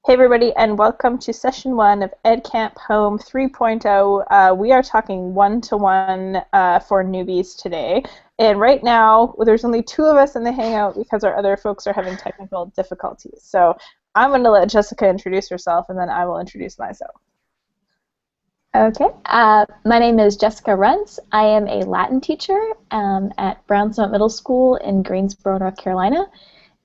Hey everybody, and welcome to session 1 of Edcamp Home 3.0. We are talking one-to-one for newbies today. And right now, there's only 2 of us in the Hangout because our other folks are having technical difficulties. So I'm going to let Jessica introduce herself, and then I will introduce myself. Okay. My name is Jessica Runts. I am a Latin teacher at Brown Summit Middle School in Greensboro, North Carolina.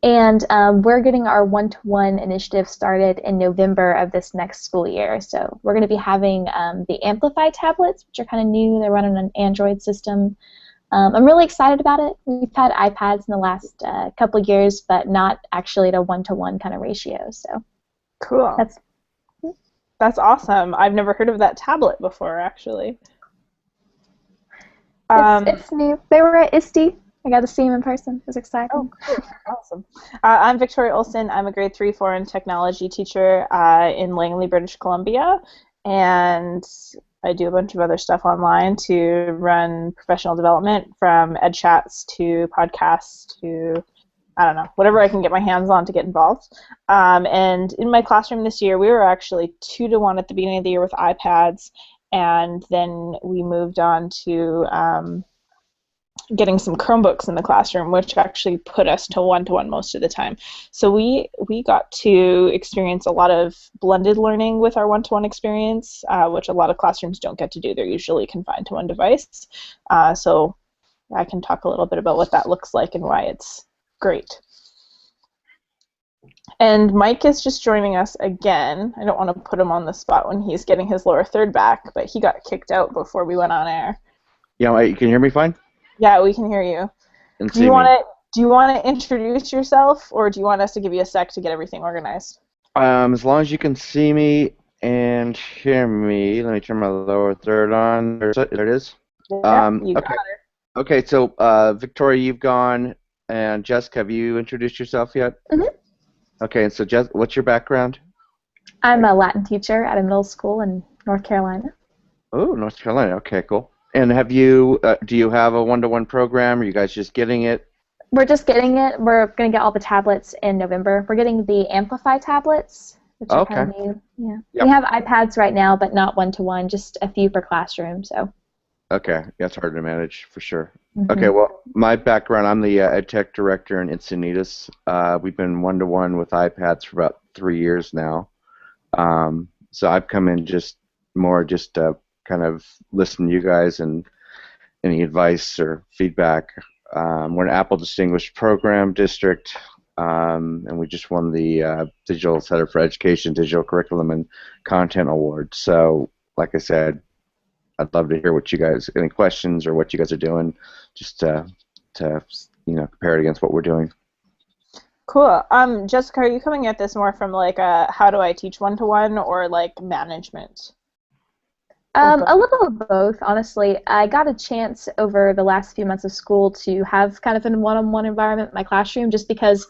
And we're getting our one-to-one initiative started in November of this next school year. So we're going to be having the Amplify tablets, which are kind of new. They're running on an Android system. I'm really excited about it. We've had iPads in the last couple of years, but not actually at a one-to-one kind of ratio. So Cool. That's awesome. I've never heard of that tablet before, actually. It's new. They were at ISTE. I got to see him in person. It was exciting. Oh, cool. Awesome. I'm Victoria Olson. I'm a grade 3 foreign technology teacher in Langley, British Columbia, and I do a bunch of other stuff online to run professional development, from ed chats to podcasts to, I don't know, whatever I can get my hands on to get involved. And in my classroom this year, we were actually 2-to-1 at the beginning of the year with iPads, and then we moved on to getting some Chromebooks in the classroom, which actually put us to one-to-one most of the time. So we got to experience a lot of blended learning with our one-to-one experience, which a lot of classrooms don't get to do. They're usually confined to one device. So I can talk a little bit about what that looks like and why it's great. And Mike is just joining us again. I don't want to put him on the spot when he's getting his lower third back, but he got kicked out before we went on air. Yeah, you can hear me fine? Yeah, we can hear you. Do you want to introduce yourself, or do you want us to give you a sec to get everything organized? As long as you can see me and hear me, let me turn my lower third on. There it is. Yeah, you got it. Okay, so Victoria, you've gone, and Jessica, have you introduced yourself yet? Mm-hmm. Okay, and so Jess, what's your background? I'm a Latin teacher at a middle school in North Carolina. Oh, North Carolina. Okay, cool. And have you? Do you have a one-to-one program? Are you guys just getting it? We're just getting it. We're going to get all the tablets in November. We're getting the Amplify tablets, which are kind of new. Yeah. Yep. We have iPads right now, but not one-to-one, just a few per classroom. So. Okay, that's hard to manage for sure. Mm-hmm. Okay, well, my background, I'm the ed tech director in Encinitas. We've been one-to-one with iPads for about 3 years now. So I've come in just kind of listen to you guys and any advice or feedback. We're an Apple Distinguished Program District, and we just won the Digital Center for Education Digital Curriculum and Content Award. So, like I said, I'd love to hear what you guys, any questions or what you guys are doing, just to compare it against what we're doing. Cool. Jessica, are you coming at this more from like a how do I teach one-to-one or like management? A little of both, honestly. I got a chance over the last few months of school to have kind of a one-on-one environment in my classroom, just because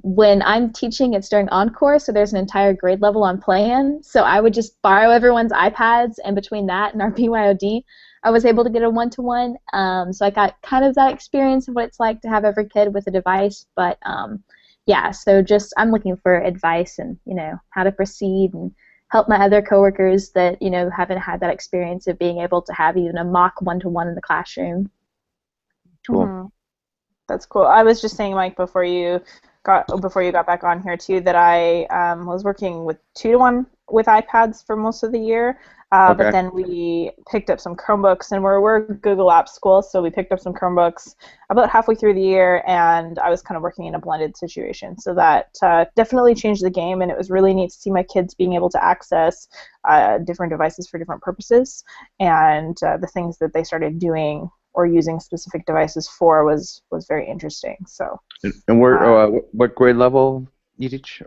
when I'm teaching, it's during encore, so there's an entire grade level on plan. So I would just borrow everyone's iPads, and between that and our BYOD, I was able to get a one-to-one. So I got kind of that experience of what it's like to have every kid with a device. But yeah, so just I'm looking for advice and how to proceed and help my other coworkers that haven't had that experience of being able to have even a mock one-to-one in the classroom. Cool. Mm-hmm. That's cool. I was just saying, Mike, before you got back on here too, that I was working with 2-to-1 with iPads for most of the year. Okay. But then we picked up some Chromebooks, and we're a Google Apps school, so we picked up some Chromebooks about halfway through the year, and I was kind of working in a blended situation. So that definitely changed the game, and it was really neat to see my kids being able to access different devices for different purposes, and the things that they started doing or using specific devices for was very interesting. So. And what grade level you teach?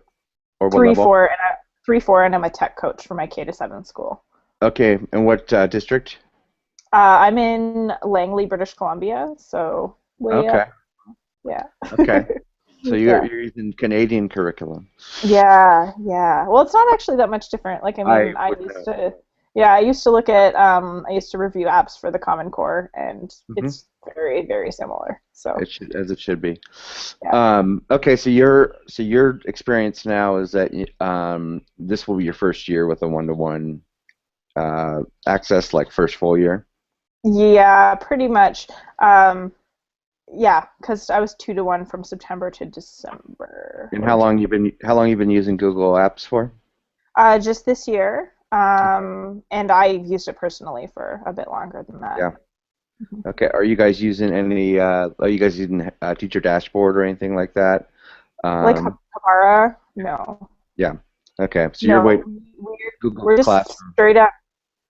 Or what 3-4, and 3-4, and I'm a tech coach for my K-7 school. Okay, and what district? I'm in Langley, British Columbia, so way up. Yeah. Okay. So you're using Canadian curriculum. Yeah. Well, it's not actually that much different. Like, I mean, Yeah, I used to look at I used to review apps for the Common Core, and Hmm. it's very, very similar. So It should, as it should be. yeah. Okay, so your experience now is that this will be your first year with a one-to-one access, like first full year. Yeah, pretty much. Um, yeah, because I was 2-to-1 from September to December And or Jan how long you been using Google Apps for? just this year. And I used it personally for a bit longer than that. Yeah. Mhm. Okay. Are you guys using any? Are you guys using Teacher Dashboard or anything like that? Like Um, Kamara, no, yeah. Okay. So you're no, wait Google we're just Classroom. straight up.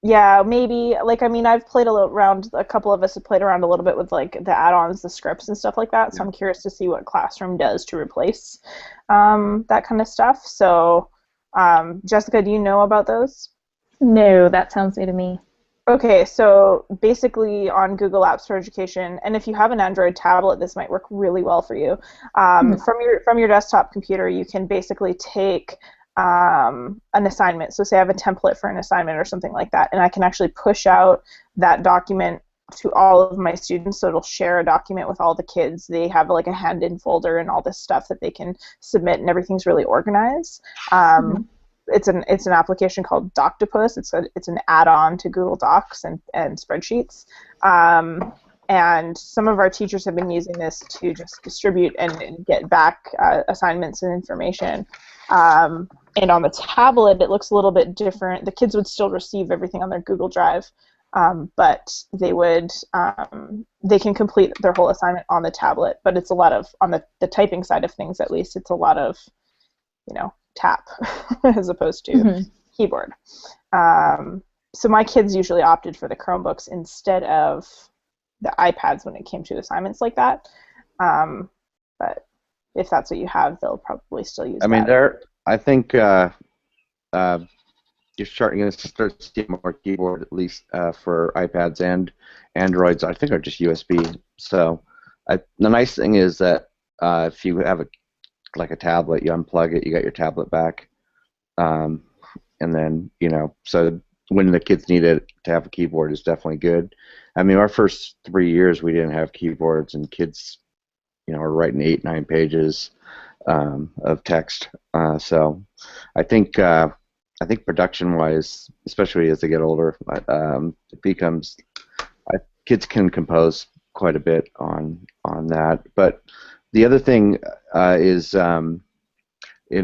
Yeah, maybe. Like, I mean, I've played a little around. A couple of us have played around a little bit with like the add-ons, the scripts, and stuff like that. So Yeah. I'm curious to see what Classroom does to replace that kind of stuff. So, Jessica, do you know about those? No, that sounds new to me. Okay, so basically on Google Apps for Education, and if you have an Android tablet, this might work really well for you. Hmm. From your desktop computer, you can basically take an assignment. So say I have a template for an assignment or something like that, and I can actually push out that document to all of my students. So it'll share a document with all the kids. They have like a hand-in folder and all this stuff that they can submit, and everything's really organized. Hmm. It's an application called Doctopus. It's an add-on to Google Docs and spreadsheets. And some of our teachers have been using this to just distribute and get back assignments and information. And on the tablet, it looks a little bit different. The kids would still receive everything on their Google Drive, but they can complete their whole assignment on the tablet. But it's a lot of, on the typing side of things at least, it's a lot of, tap as opposed to Hmm. keyboard. So my kids usually opted for the Chromebooks instead of the iPads when it came to assignments like that. But if that's what you have, they'll probably still use I mean, that. I think uh, you're going to start seeing more keyboard, at least for iPads and Androids. I think are just USB. So the nice thing is that if you have like a tablet, you unplug it, you got your tablet back, um, and then so when the kids need it to have a keyboard is definitely good. I mean, our first 3 years we didn't have keyboards, and kids are writing 8, 9 pages of text. So I think production-wise, especially as they get older, it becomes kids can compose quite a bit on that. But the other thing is, and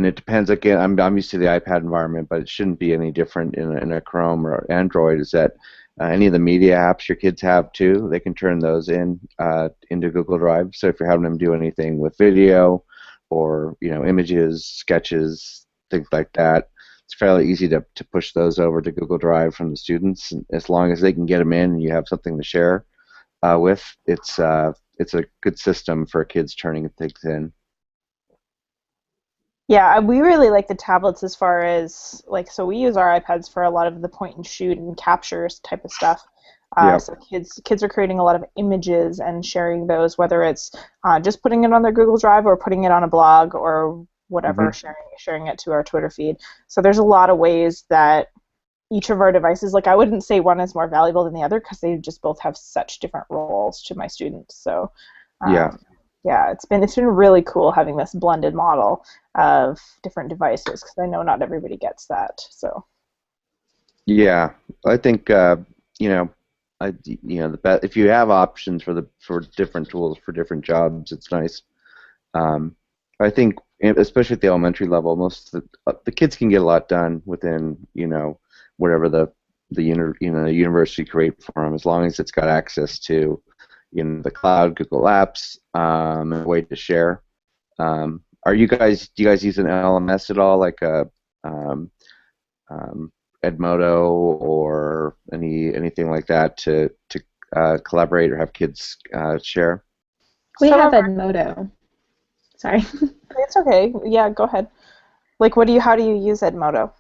it depends. Again, I'm used to the iPad environment, but it shouldn't be any different in a Chrome or Android. Is that any of the media apps your kids have too? They can turn those into Google Drive. So if you're having them do anything with video or images, sketches, things like that, it's fairly easy to push those over to Google Drive from the students. And as long as they can get them in and you have something to share with, it's a good system for kids turning things in. Yeah, we really like the tablets as far as like, so we use our iPads for a lot of the point and shoot and captures type of stuff. Yeah. So kids are creating a lot of images and sharing those, whether it's just putting it on their Google Drive or putting it on a blog or whatever, Hmm. sharing it to our Twitter feed. So there's a lot of ways that each of our devices, like I wouldn't say one is more valuable than the other because they just both have such different roles to my students. So Yeah. um, yeah, it's been really cool having this blended model of different devices because I know not everybody gets that. So Yeah, I think if you have options for different tools for different jobs, it's nice. Um, I think, especially at the elementary level, most of the kids can get a lot done within whatever the university create for them, as long as it's got access to the cloud, Google Apps, and a way to share. Do you guys use an LMS at all, like a um, Edmodo or anything like that to collaborate or have kids share? We some have of our, Edmodo. Sorry. it's okay. Yeah, go ahead. Like, how do you use Edmodo?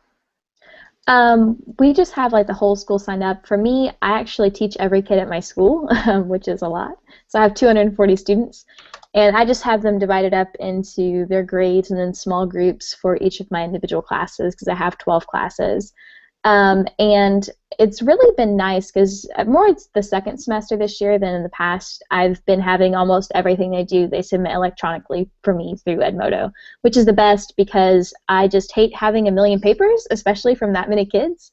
We just have like the whole school signed up. For me, I actually teach every kid at my school, which is a lot. So I have 240 students, and I just have them divided up into their grades and then small groups for each of my individual classes because I have 12 classes. And it's really been nice because more it's the second semester this year than in the past. I've been having almost everything they submit electronically for me through Edmodo, which is the best because I just hate having a million papers, especially from that many kids.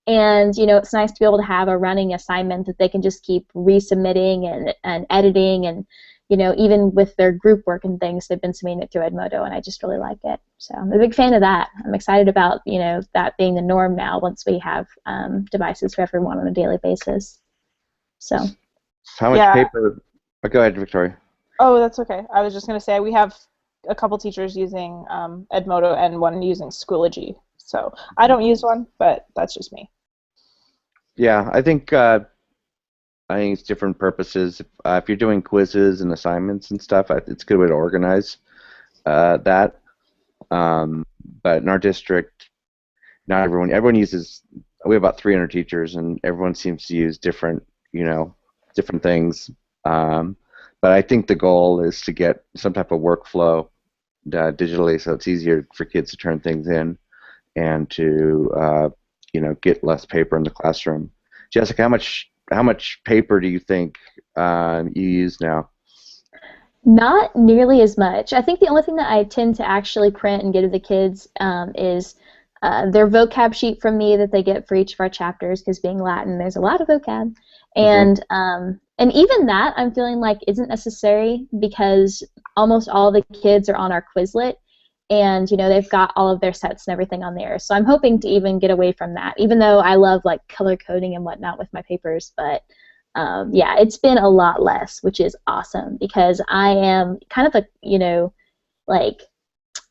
And, it's nice to be able to have a running assignment that they can just keep resubmitting and editing and, even with their group work and things, they've been submitting it through Edmodo, and I just really like it. So I'm a big fan of that. I'm excited about, that being the norm now once we have devices for everyone on a daily basis. So. How much paper? Oh, go ahead, Victoria. Oh, that's okay. I was just going to say we have a couple teachers using Edmodo and one using Schoology. So I don't use one, but that's just me. Yeah, I think it's different purposes. If you're doing quizzes and assignments and stuff, it's a good way to organize that. But in our district, not everyone uses. We have about 300 teachers, and everyone seems to use different things. But I think the goal is to get some type of workflow digitally, so it's easier for kids to turn things in and to get less paper in the classroom. Jessica, how much paper do you think you use now? Not nearly as much. I think the only thing that I tend to actually print and give to the kids is their vocab sheet from me that they get for each of our chapters, because being Latin, there's a lot of vocab. And even that I'm feeling like isn't necessary because almost all the kids are on our Quizlet, and they've got all of their sets and everything on there. So I'm hoping to even get away from that, even though I love like color coding and whatnot with my papers. But yeah, it's been a lot less, which is awesome because I am kind of a like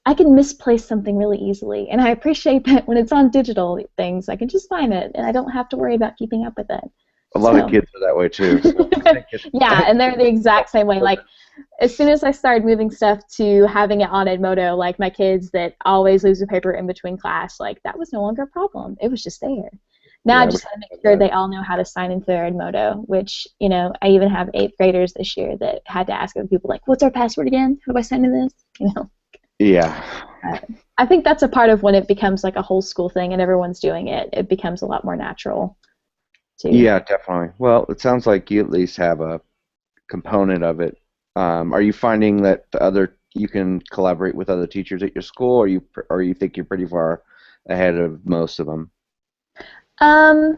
I can misplace something really easily, and I appreciate that when it's on digital things I can just find it and I don't have to worry about keeping up with it. A lot of kids are that way too. So yeah, and they're the exact same way. Like, as soon as I started moving stuff to having it on Edmodo, like my kids that always lose the paper in between class, like that was no longer a problem. It was just there. Now I just got to make sure they all know how to sign into their Edmodo, which, I even have 8th graders this year that had to ask other people, like, what's our password again? How do I sign into this? Yeah. I think that's a part of when it becomes like a whole school thing and everyone's doing it. It becomes a lot more natural. Yeah, definitely. Well, it sounds like you at least have a component of it. Are you finding that you can collaborate with other teachers at your school, or you think you're pretty far ahead of most of them? I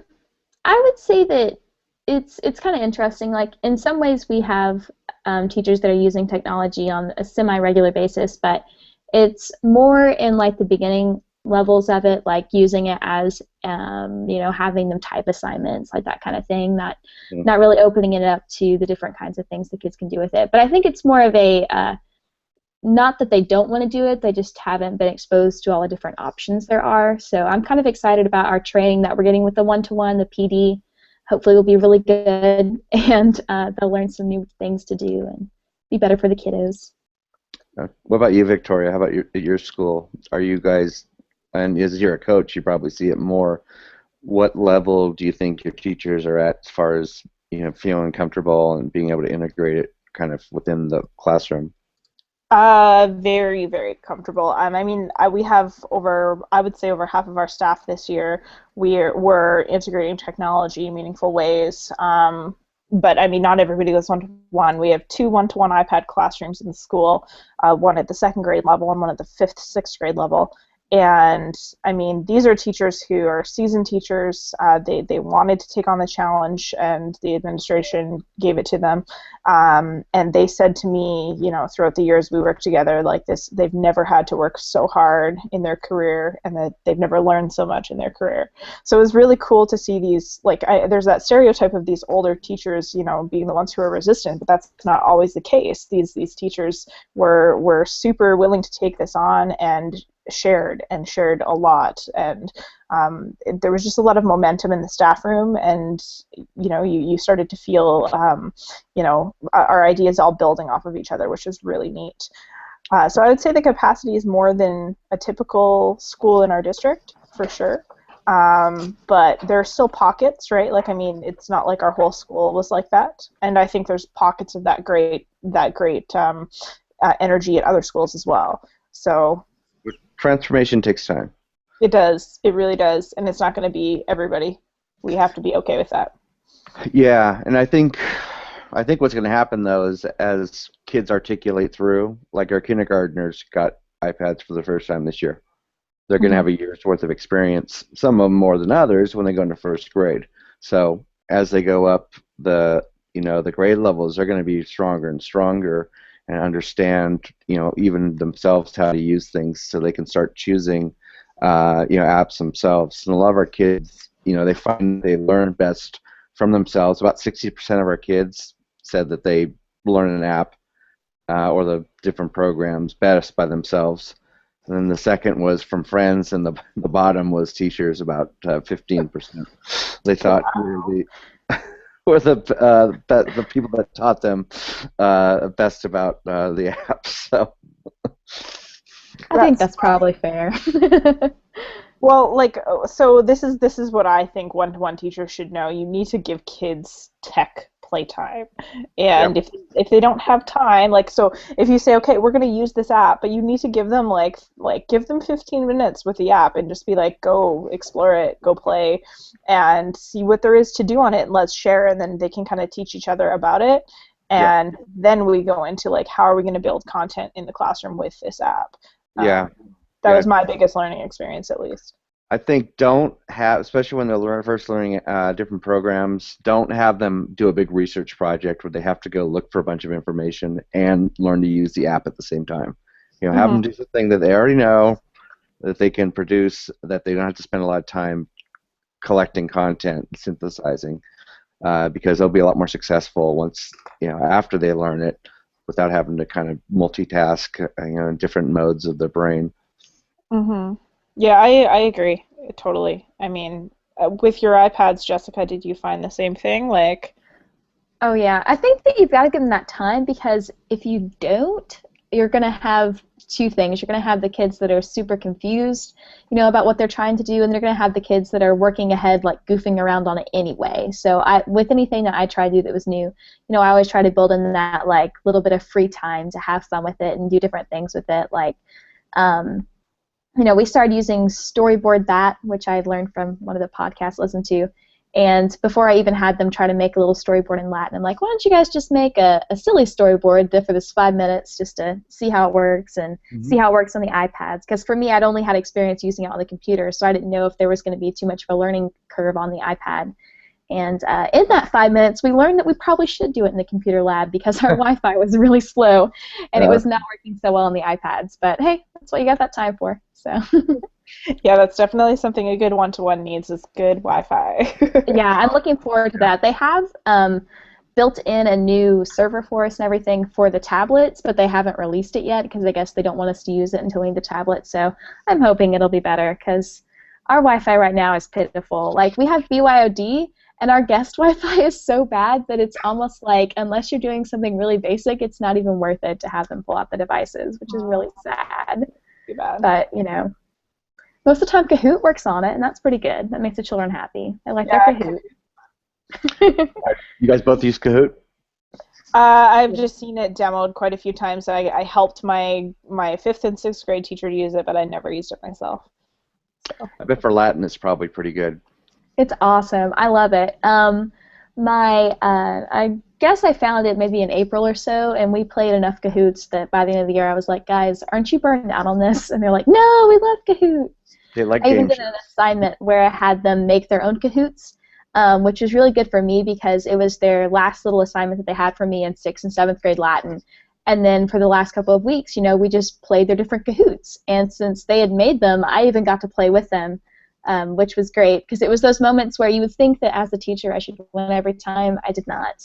would say that it's kind of interesting. Like, in some ways we have teachers that are using technology on a semi-regular basis, but it's more in like the beginning levels of it, like using it as having them type assignments, like that kind of thing, not really opening it up to the different kinds of things the kids can do with it. But I think it's more of a not that they don't want to do it, they just haven't been exposed to all the different options there are. So I'm kind of excited about our training that we're getting with the one-to-one, the PD. Hopefully will be really good, and they'll learn some new things to do and be better for the kiddos. What about you, Victoria? How about your school? Are you guys, and as you're a coach, you probably see it more. What level do you think your teachers are at as far as feeling comfortable and being able to integrate it kind of within the classroom? Very, very comfortable. We have I would say over half of our staff this year, we're integrating technology in meaningful ways. But not everybody goes one-to-one. We have 2 one-to-one iPad classrooms in the school, one at the 2nd grade level and one at the 5th, 6th grade level. And these are teachers who are seasoned teachers. They wanted to take on the challenge, and the administration gave it to them. And they said to me, throughout the years we worked together, like this, they've never had to work so hard in their career, and that they've never learned so much in their career. So it was really cool to see these. There's that stereotype of these older teachers, being the ones who are resistant, but that's not always the case. These teachers were super willing to take this on and shared a lot, and there was just a lot of momentum in the staff room, and you started to feel our ideas all building off of each other, which is really neat. So I would say the capacity is more than a typical school in our district, for sure. But there are still pockets, right? It's not like our whole school was like that, and I think there's pockets of that great energy at other schools as well. So transformation takes time. It does. It really does. And it's not going to be everybody. We have to be okay with that. Yeah, and I think what's going to happen though is as kids articulate through, like our kindergartners got iPads for the first time this year. They're going to Mhm. have a year's worth of experience, some of them more than others, when they go into first grade. So as they go up the grade levels, they're going to be stronger and stronger and understand, even themselves how to use things so they can start choosing, apps themselves. And a lot of our kids, they find they learn best from themselves. About 60% of our kids said that they learn an app or the different programs best by themselves. And then the second was from friends, and the bottom was teachers, about 15%. They thought were the people that taught them best about the apps. So I think that's probably fair. Well, so this is what I think one-to-one teachers should know. You need to give kids tech playtime, and Yep. if they don't have time, so if you say, okay, we're going to use this app, but you need to give them give them 15 minutes with the app and just be like, go explore it, go play, and see what there is to do on it, and let's share, and then they can kind of teach each other about it, and then we go into how are we going to build content in the classroom with this app. Yeah. That Yeah. was my biggest learning experience, at least. I think don't have, especially when they're first learning different programs, don't have them do a big research project where they have to go look for a bunch of information and learn to use the app at the same time. Have them do something that they already know, that they can produce, that they don't have to spend a lot of time collecting content, synthesizing, because they'll be a lot more successful once, after they learn it, without having to kind of multitask, in different modes of their brain. Yeah, I agree totally. I mean, with your iPads, Jessica, did you find the same thing? Oh yeah, I think that you've got to give them that time, because if you don't, you're going to have two things. You're going to have the kids that are super confused, about what they're trying to do, and they're going to have the kids that are working ahead, goofing around on it anyway. So with anything that I try to do that was new, I always try to build in that little bit of free time to have fun with it and do different things with it. We started using Storyboard That, which I learned from one of the podcasts I listened to. And before I even had them try to make a little storyboard in Latin, I'm like, why don't you guys just make a silly storyboard for this 5 minutes just to see how it works and see how it works on the iPads? Because for me, I'd only had experience using it on the computer, so I didn't know if there was going to be too much of a learning curve on the iPad. And in that 5 minutes, we learned that we probably should do it in the computer lab because our Wi-Fi was really slow, and it was not working so well on the iPads. But hey, that's what you got that time for. So. Yeah, that's definitely something a good one-to-one needs, is good Wi-Fi. Yeah, I'm looking forward to that. They have built in a new server for us and everything for the tablets, but they haven't released it yet because I guess they don't want us to use it until we need the tablet. So I'm hoping it'll be better, because our Wi-Fi right now is pitiful. We have BYOD, and our guest Wi-Fi is so bad that it's almost unless you're doing something really basic, it's not even worth it to have them pull out the devices, which is really sad. Too bad. But, most of the time Kahoot works on it, and that's pretty good. That makes the children happy. I like their Kahoot. You guys both use Kahoot? I've just seen it demoed quite a few times. I helped my 5th and 6th grade teacher to use it, but I never used it myself. So. I bet for Latin it's probably pretty good. It's awesome. I love it. I guess I found it maybe in April or so, and we played enough Kahoots that by the end of the year I was like, guys, aren't you burned out on this? And they're like, no, we love Kahoot. They like I even games. did an assignment where I had them make their own Kahoots, which was really good for me because it was their last little assignment that they had for me in 6th and 7th grade Latin. And then for the last couple of weeks, we just played their different Kahoots. And since they had made them, I even got to play with them, which was great because it was those moments where you would think that as a teacher I should win every time. I did not,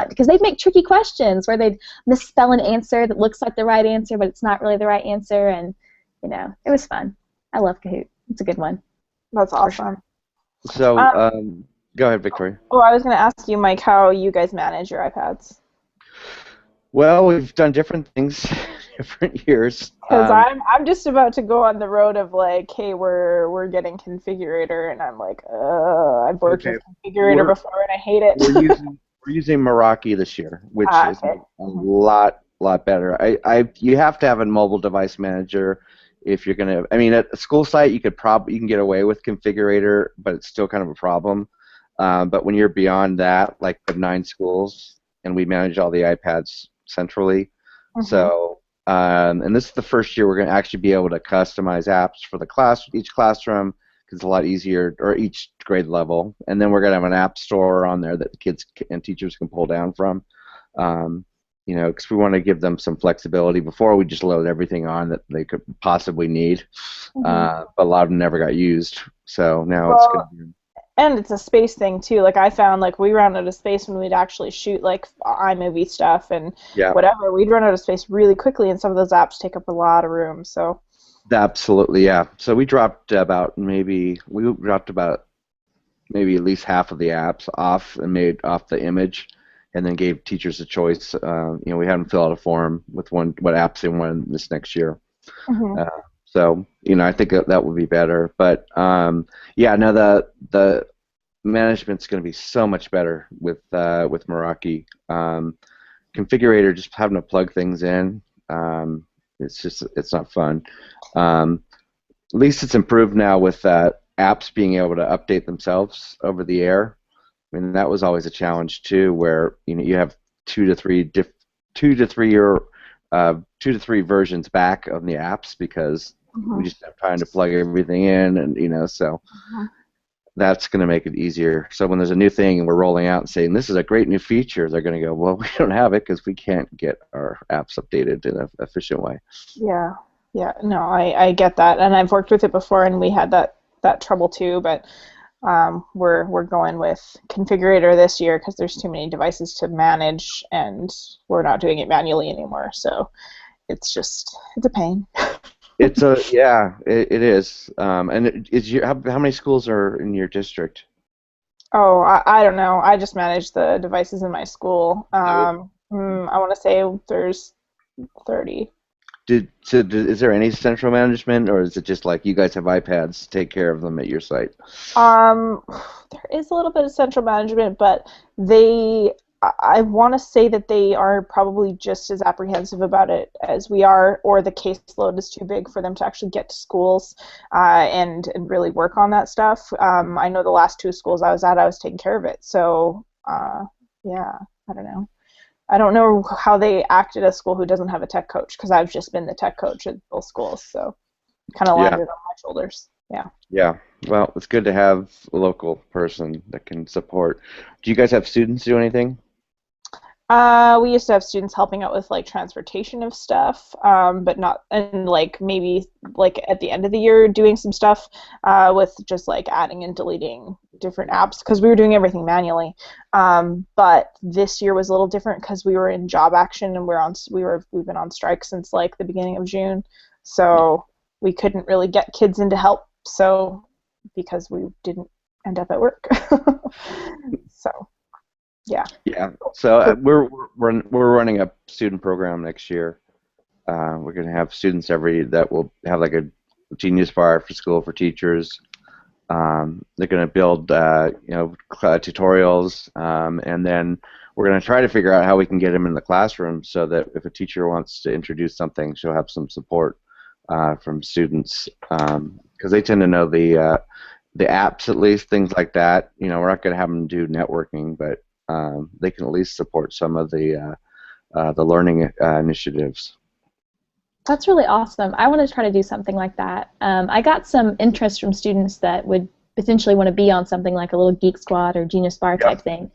because they'd make tricky questions where they'd misspell an answer that looks like the right answer, but it's not really the right answer. And, it was fun. I love Kahoot. It's a good one. That's awesome. So, go ahead, Victoria. Oh, I was going to ask you, Mike, how you guys manage your iPads. Well, we've done different things, different years. Because I'm just about to go on the road of hey, we're getting Configurator, and I'm like, I've worked with Configurator before, and I hate it. We're using Meraki this year, which is a lot better. You have to have a mobile device manager if you're gonna, I mean, at a school site you can get away with configurator, but it's still kind of a problem. But when you're beyond that, like the 9 schools, and we manage all the iPads centrally, so and this is the first year we're going to actually be able to customize apps for each classroom, because it's a lot easier, or each grade level, and then we're going to have an app store on there that the kids and teachers can pull down from. You know, because we want to give them some flexibility. Before, we just load everything on that they could possibly need, but a lot of them never got used. So now it's going to be. And it's a space thing too. Like I found, like we ran out of space when we'd actually shoot like iMovie stuff and whatever. We'd run out of space really quickly, and some of those apps take up a lot of room. So. Absolutely, yeah. So we dropped about maybe at least half of the apps off and made off the image, and then gave teachers a choice. You know, we had them fill out a form with what apps they wanted this next year. So, you know, I think that would be better. But yeah, no, the management's going to be so much better with Meraki. Configurator, just having to plug things in, it's not fun. At least it's improved now with apps being able to update themselves over the air. I mean, that was always a challenge too, where you know you have 2 to 3 versions back of the apps, because we just have time to plug everything in, and you know, so that's going to make it easier. So when there's a new thing and we're rolling out and saying this is a great new feature, they're going to go, well, we don't have it because we can't get our apps updated in an efficient way. Yeah, no, I get that, and I've worked with it before, and we had that trouble too, but. We're going with configurator this year because there's too many devices to manage, and we're not doing it manually anymore. So it's a pain. It is. And how many schools are in your district? Oh, I don't know. I just manage the devices in my school. I want to say there's 30. Is there any central management, or is it just like you guys have iPads, take care of them at your site? There is a little bit of central management, but I want to say that they are probably just as apprehensive about it as we are, or the caseload is too big for them to actually get to schools and really work on that stuff. I know the last 2 schools I was at, I was taking care of it. So, yeah, I don't know. I don't know how they act at a school who doesn't have a tech coach, because I've just been the tech coach at both schools, so kind of landed on my shoulders. Yeah. Yeah. Well, it's good to have a local person that can support. Do you guys have students do anything? We used to have students helping out with like transportation of stuff, but not, and like maybe like at the end of the year doing some stuff with just like adding and deleting different apps, because we were doing everything manually. But this year was a little different because we were in job action, and we've been on strike since like the beginning of June, so we couldn't really get kids in to help. So because we didn't end up at work, so. Yeah. Yeah. So we're running a student program next year. We're going to have students that will have like a Genius Bar for school for teachers. They're going to build tutorials, and then we're going to try to figure out how we can get them in the classroom so that if a teacher wants to introduce something, she'll have some support from students, because they tend to know the apps, at least, things like that. You know, we're not going to have them do networking, but they can at least support some of the learning initiatives. That's really awesome. I want to try to do something like that. I got some interest from students that would potentially want to be on something like a little Geek Squad or Genius Bar type thing.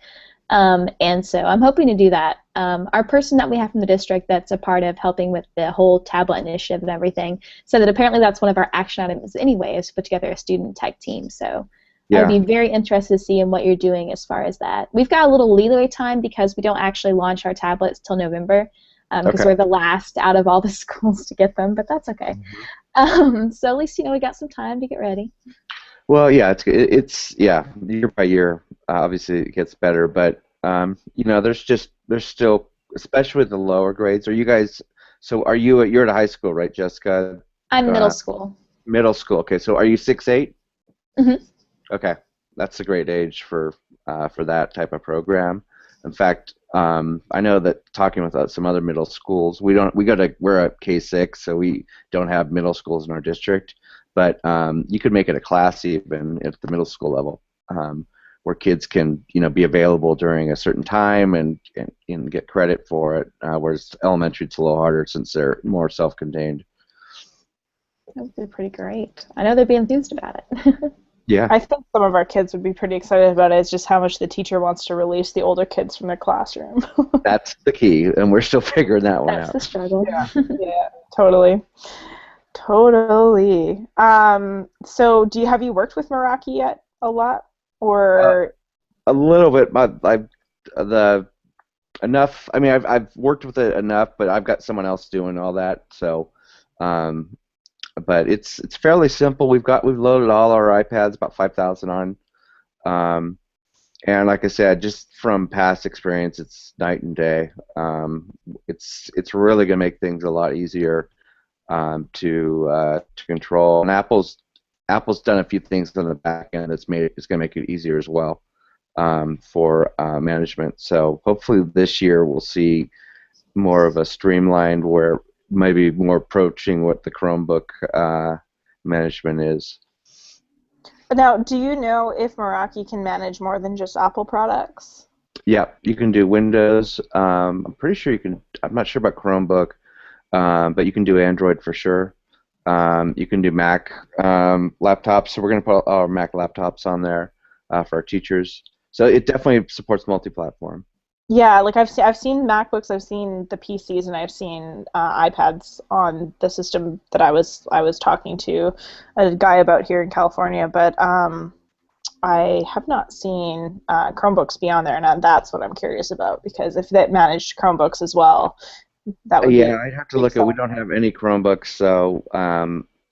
And so I'm hoping to do that. Our person that we have from the district that's a part of helping with the whole tablet initiative and everything said that apparently that's one of our action items anyway, is to put together a student tech team. So I'd be very interested to see what you're doing as far as that. We've got a little leeway time because we don't actually launch our tablets till November, because we're the last out of all the schools to get them, but that's okay. So at least we got some time to get ready. Well, yeah, it's year by year. Obviously, it gets better, but there's still, especially with the lower grades. Are you guys? So you're at a high school, right, Jessica? I'm middle school. Middle school. Okay, so are you 6'8"? Mm-hmm. Okay, that's a great age for that type of program. In fact, I know that talking with some other middle schools, we're at K6, so we don't have middle schools in our district, but you could make it a class even at the middle school level, where kids can be available during a certain time and get credit for it, whereas elementary it's a little harder since they're more self-contained. That would be pretty great. I know they'd be enthused about it. Yeah. I think some of our kids would be pretty excited about it. It's just how much the teacher wants to release the older kids from their classroom. That's the key, and we're still figuring that one That's out. the struggle. Yeah, totally. Totally. So have you worked with Meraki yet a lot? Or a little bit. Enough. I mean, I've worked with it enough, but I've got someone else doing all that. So, but it's fairly simple. We've loaded all our iPads, about 5,000 on, and like I said, just from past experience, it's night and day. It's really gonna make things a lot easier to control. And Apple's done a few things on the back end it's gonna make it easier as well for management. So hopefully this year we'll see more of a streamlined, where maybe more approaching what the Chromebook management is. now, do you know if Meraki can manage more than just Apple products? Yeah, you can do Windows. I'm pretty sure you can. I'm not sure about Chromebook, but you can do Android for sure. You can do Mac laptops. So we're going to put our Mac laptops on there for our teachers. So it definitely supports multi-platform. Yeah, like I've seen MacBooks, I've seen the PCs, and I've seen iPads on the system that I was talking to a guy about here in California, but I have not seen Chromebooks be on there, and that's what I'm curious about, because if that managed Chromebooks as well, that would be. Yeah, I'd have to look at. We don't have any Chromebooks, so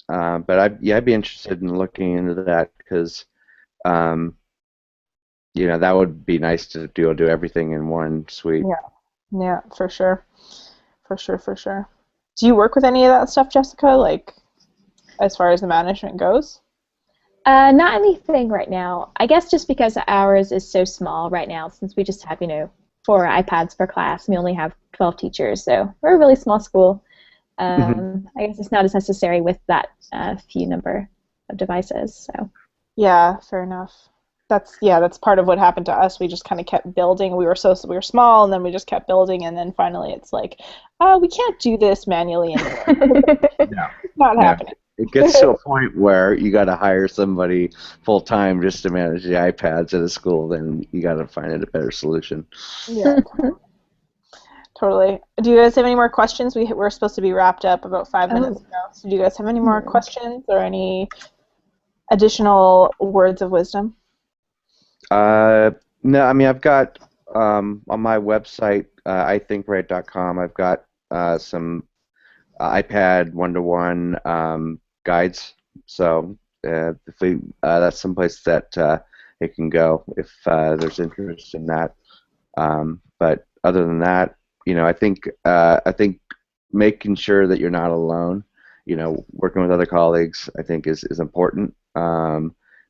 but I'd be interested in looking into that, because that would be nice to do everything in one suite. Yeah, for sure. Do you work with any of that stuff, Jessica, like as far as the management goes? Not anything right now. I guess just because ours is so small right now, since we just have 4 iPads per class, and we only have 12 teachers, so we're a really small school. I guess it's not as necessary with that few number of devices. So. Yeah, fair enough. That's part of what happened to us. We just kind of kept building. We were small, and then we just kept building, and then finally it's like, we can't do this manually anymore. No, not happening. It gets to a point where you got to hire somebody full time just to manage the iPads at a school. Then you got to find a better solution. Yeah, totally. Do you guys have any more questions? We're supposed to be wrapped up about 5 minutes ago. So do you guys have any more questions or any additional words of wisdom? No, I mean, I've got on my website, ithinkright.com, I've got some iPad one-to-one guides. So that's someplace that it can go if there's interest in that. But other than that, I think making sure that you're not alone, working with other colleagues, I think is important.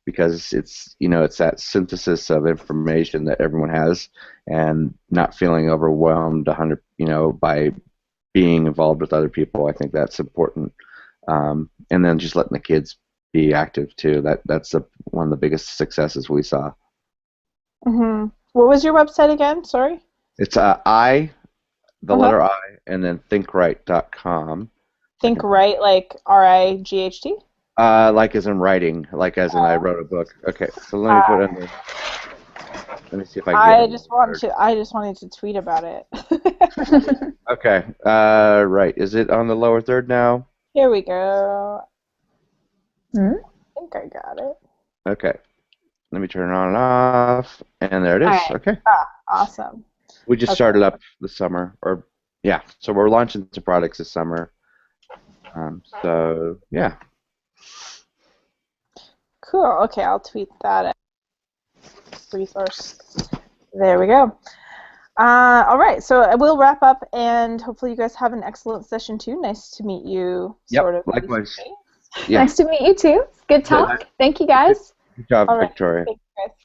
Because it's that synthesis of information that everyone has, and not feeling overwhelmed by being involved with other people. I think that's important, and then just letting the kids be active too. That's one of the biggest successes we saw. Mm-hmm. What was your website again? Sorry. It's the letter I, and then thinkright.com. Think right, like RIGHT? Like as in writing, like as in I wrote a book. Okay, so let me put in the. Let me see if I can. I just wanted to tweet about it. Okay. Right. Is it on the lower third now? Here we go. I think I got it. Okay. Let me turn it on and off, and there it is. Right. Okay. Awesome. We just started up this summer, so we're launching some products this summer. So yeah. Cool. Okay, I'll tweet that resource. There we go. All right, so we'll wrap up, and hopefully you guys have an excellent session too. Nice to meet you. Yep, likewise. Yeah. Nice to meet you too. Good talk. Thank you, guys. Good job, All right. Victoria. Thanks, guys.